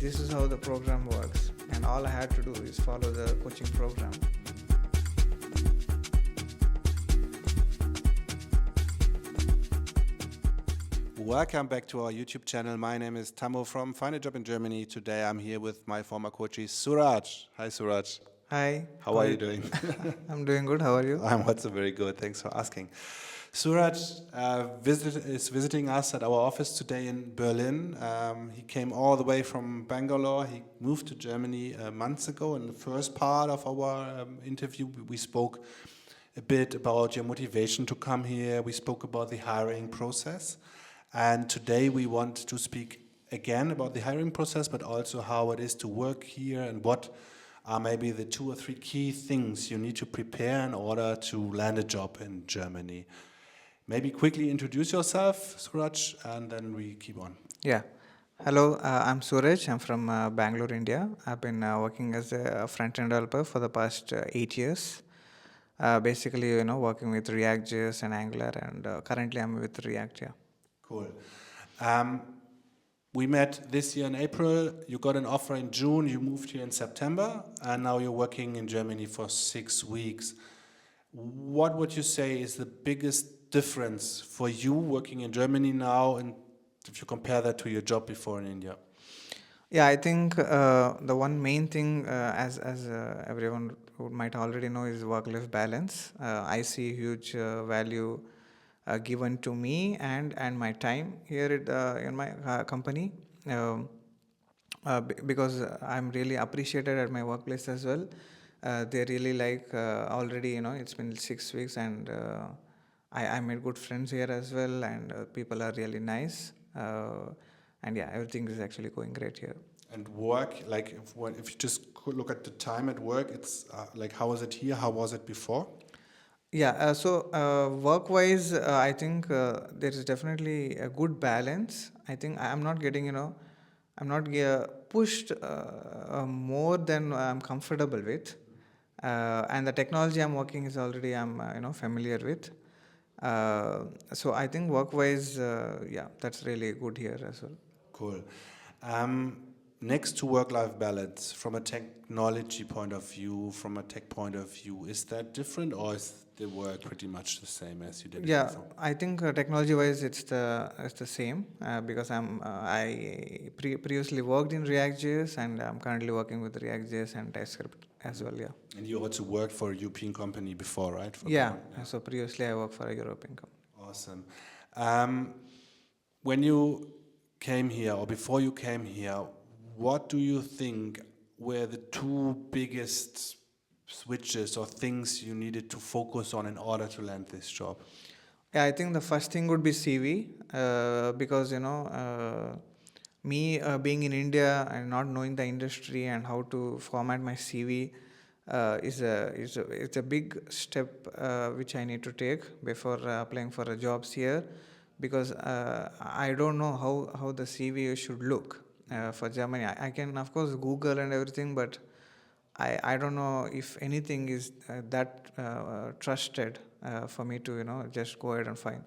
this is how the program works, and all I had to do is follow the coaching program. Welcome back to our YouTube channel. My name is Tammo from Find a Job in Germany. Today I'm here with my former coachees, Suraj. Hi, Suraj. Hi. How are you doing? I'm doing good. How are you? I'm also very good. Thanks for asking. Suraj is visiting us at our office today in Berlin. He came all the way from Bangalore. He moved to Germany months ago. In the first part of our interview, we spoke a bit about your motivation to come here. We spoke about the hiring process. And today we want to speak again about the hiring process, but also how it is to work here and what are maybe the 2 or 3 key things you need to prepare in order to land a job in Germany. Maybe quickly introduce yourself, Suraj, and then we keep on. Yeah. Hello, I'm Suraj. I'm from Bangalore, India. I've been working as a front-end developer for the past 8 years. Basically, working with React.js and Angular, and currently I'm with React. Yeah. Cool. We met this year in April. You got an offer in June. You moved here in September, and now you're working in Germany for 6 weeks. What would you say is the biggest difference for you working in Germany now, and if you compare that to your job before in India? Yeah, I think the one main thing, as everyone might already know, is work-life balance. I see huge value given to me and my time here in my company, because I'm really appreciated at my workplace as well. They really like already, it's been 6 weeks, and I made good friends here as well, and people are really nice. And yeah, everything is actually going great here. And work, like if you just could look at the time at work, it's like how was it here? How was it before? Yeah, so work-wise, I think there is definitely a good balance. I think I'm not getting, I'm not pushed more than I'm comfortable with. And the technology I'm working is already I'm familiar with. So I think work-wise, yeah, that's really good here as well. Cool. Next to work-life balance, from a technology point of view, from a tech point of view, is that different, or is the work pretty much the same as you did it Yeah, before? I think technology-wise it's the same, because I previously worked in React.js, and I'm currently working with React.js and TypeScript as well. Yeah. And you also worked for a European company before, right? Yeah. So previously I worked for a European company. Awesome. When you came here, or before you came here, what do you think were the 2 biggest switches or things you needed to focus on in order to land this job? Yeah, I think the first thing would be CV, because me being in India and not knowing the industry and how to format my CV it's a big step which I need to take before applying for jobs here, because I don't know how the CV should look for Germany. I can of course Google and everything, but I don't know if anything is that trusted for me to just go ahead and find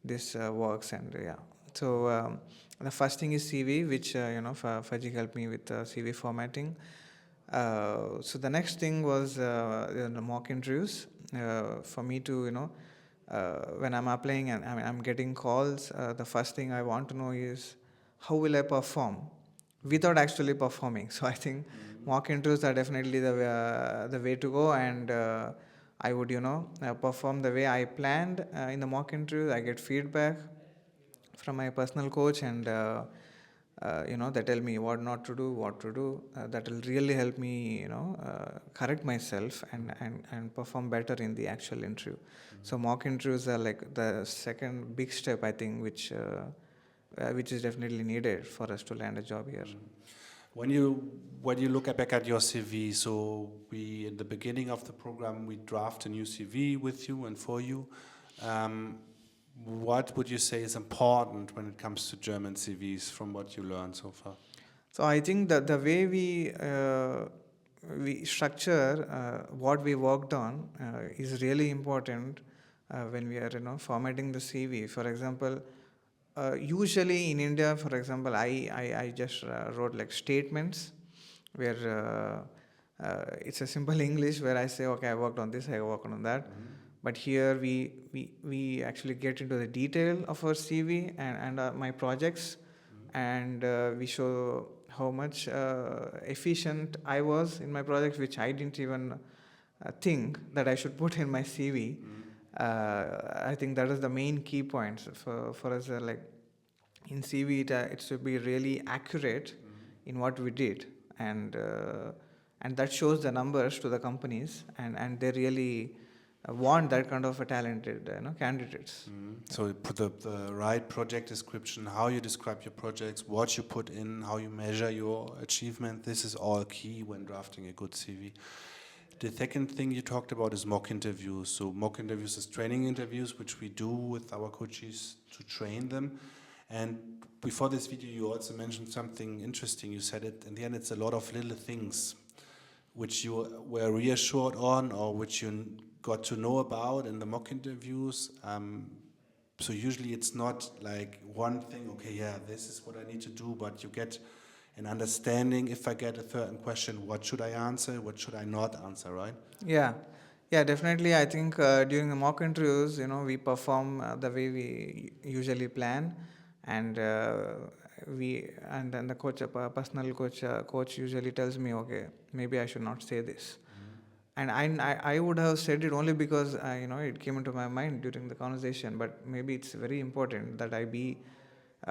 this works. And yeah, so the first thing is CV, which Fajik helped me with CV formatting. So the next thing was the mock interviews, for me to when I'm applying and I'm getting calls, the first thing I want to know is how will I perform without actually performing. So I think mock interviews are definitely the way to go, and I would perform the way I planned in the mock interview. I get feedback from my personal coach, and they tell me what not to do, what to do. That will really help me correct myself and perform better in the actual interview. So mock interviews are like the second big step, I think, which is definitely needed for us to land a job here. When you look back at your CV, so we in the beginning of the program we draft a new CV with you and for you. What would you say is important when it comes to German CVs from what you learned so far? So I think that the way we structure what we worked on is really important when we are formatting the CV. For example, Usually in India, for example, I just wrote like statements where it's a simple English where I say, okay, I worked on this, I worked on that. But here we actually get into the detail of our CV and my projects, and we show how much efficient I was in my projects, which I didn't even think that I should put in my CV. I think that is the main key points for us. Like in CV, it should be really accurate in what we did, and that shows the numbers to the companies, and they really want that kind of a talented candidates. So you put the right project description, how you describe your projects, what you put in, how you measure your achievement. This is all key when drafting a good CV. The second thing you talked about is mock interviews. So mock interviews is training interviews, which we do with our coaches to train them. And before this video, you also mentioned something interesting. You said it, in the end, it's a lot of little things which you were reassured on or which you got to know about in the mock interviews. So usually it's not like one thing, okay, yeah, this is what I need to do, but you get an understanding. If I get a certain question, what should I answer, what should I not answer, right? Yeah, yeah, definitely. I think during the mock interviews, we perform the way we usually plan, and and then the coach, personal coach usually tells me, okay, maybe I should not say this, and I would have said it only because it came into my mind during the conversation. But maybe it's very important that I be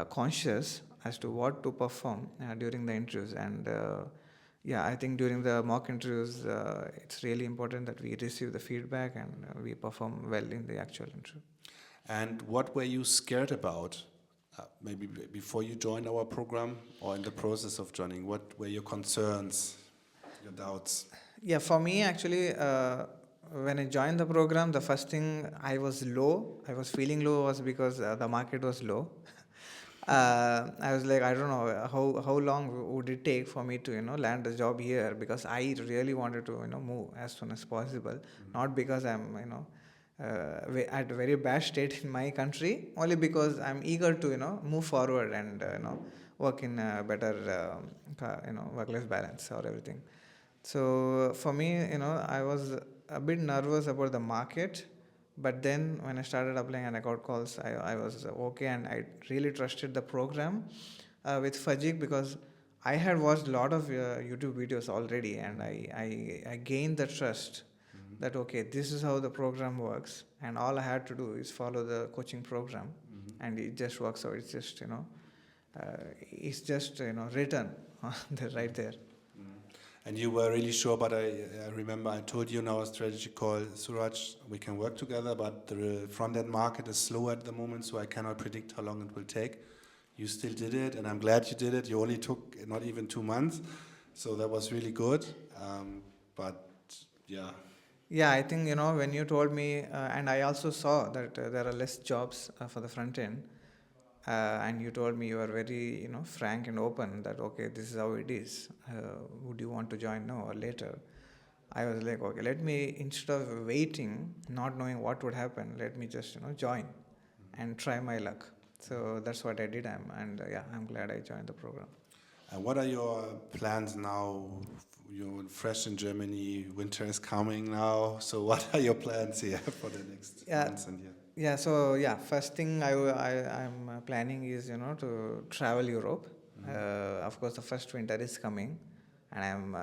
conscious as to what to perform during the interviews. And yeah, I think during the mock interviews, it's really important that we receive the feedback and we perform well in the actual interview. And what were you scared about? Maybe before you joined our program or in the process of joining, what were your concerns, your doubts? Yeah, for me, actually, when I joined the program, the first thing I was feeling low was because the market was low. I was like, I don't know how long would it take for me to land a job here, because I really wanted to move as soon as possible, not because I'm at a very bad state in my country, only because I'm eager to move forward and work in a better work-life balance or everything. So for me, I was a bit nervous about the market, but then when I started applying and I got calls, I was okay, and I really trusted the program with Fajik, because I had watched a lot of YouTube videos already, and I gained the trust that okay, this is how the program works, and all I had to do is follow the coaching program, and it just works out. It's just written right there. And you were really sure, but I remember I told you in our strategy call, Suraj, we can work together, but the front-end market is slow at the moment, so I cannot predict how long it will take. You still did it, and I'm glad you did it. You only took not even 2 months, so that was really good. But yeah. Yeah, I think when you told me, and I also saw that there are less jobs for the front end, and you told me you were very frank and open that okay, this is how it is. Would you want to join now or later? I was like, okay, let me, instead of waiting, not knowing what would happen, let me just join and try my luck. So that's what I did. I'm glad I joined the program. And what are your plans now? You're fresh in Germany. Winter is coming now. So what are your plans here for the next months and year? Yeah, so yeah, first thing I'm planning is to travel Europe. Of course, the first winter is coming, and I'm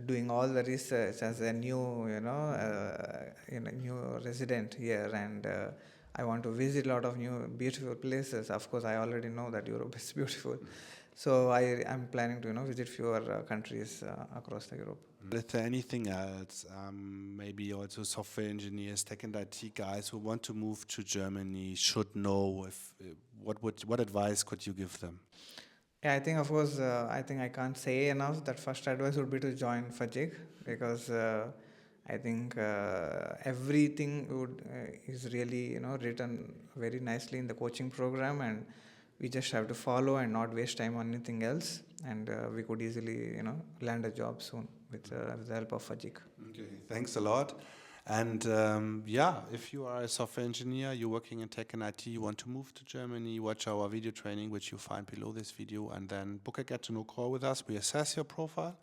doing all the research as a new resident here, and I want to visit a lot of new beautiful places. Of course, I already know that Europe is beautiful, so I'm planning to visit fewer countries across the Europe. Is there anything else? Maybe also software engineers, tech and IT guys who want to move to Germany should know. If what advice could you give them? Yeah, I think of course I think I can't say enough that first advice would be to join Fajik, because I think everything is really written very nicely in the coaching program, and we just have to follow and not waste time on anything else, and we could easily land a job soon with the help of Fajik. Okay, thanks a lot. And if you are a software engineer, you're working in tech and IT, you want to move to Germany, watch our video training, which you find below this video, and then book a get-to-know call with us. We assess your profile,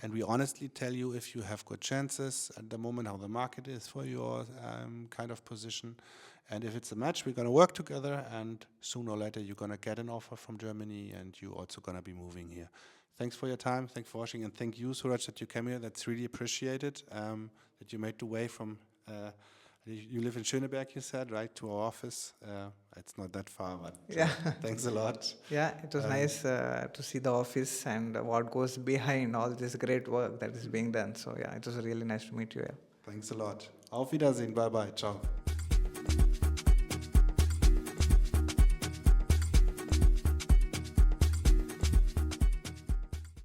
and we honestly tell you if you have good chances at the moment, how the market is for your kind of position. And if it's a match, we're going to work together, and sooner or later, you're going to get an offer from Germany, and you're also going to be moving here. Thanks for your time. Thanks for watching. And thank you, Suraj, that you came here. That's really appreciated, that you made the way from, you live in Schöneberg, you said, right, to our office. It's not that far, but Yeah. thanks a lot. Yeah, it was nice to see the office and what goes behind all this great work that is being done. So yeah, it was really nice to meet you. Yeah. Thanks a lot. Auf Wiedersehen. Bye-bye. Ciao.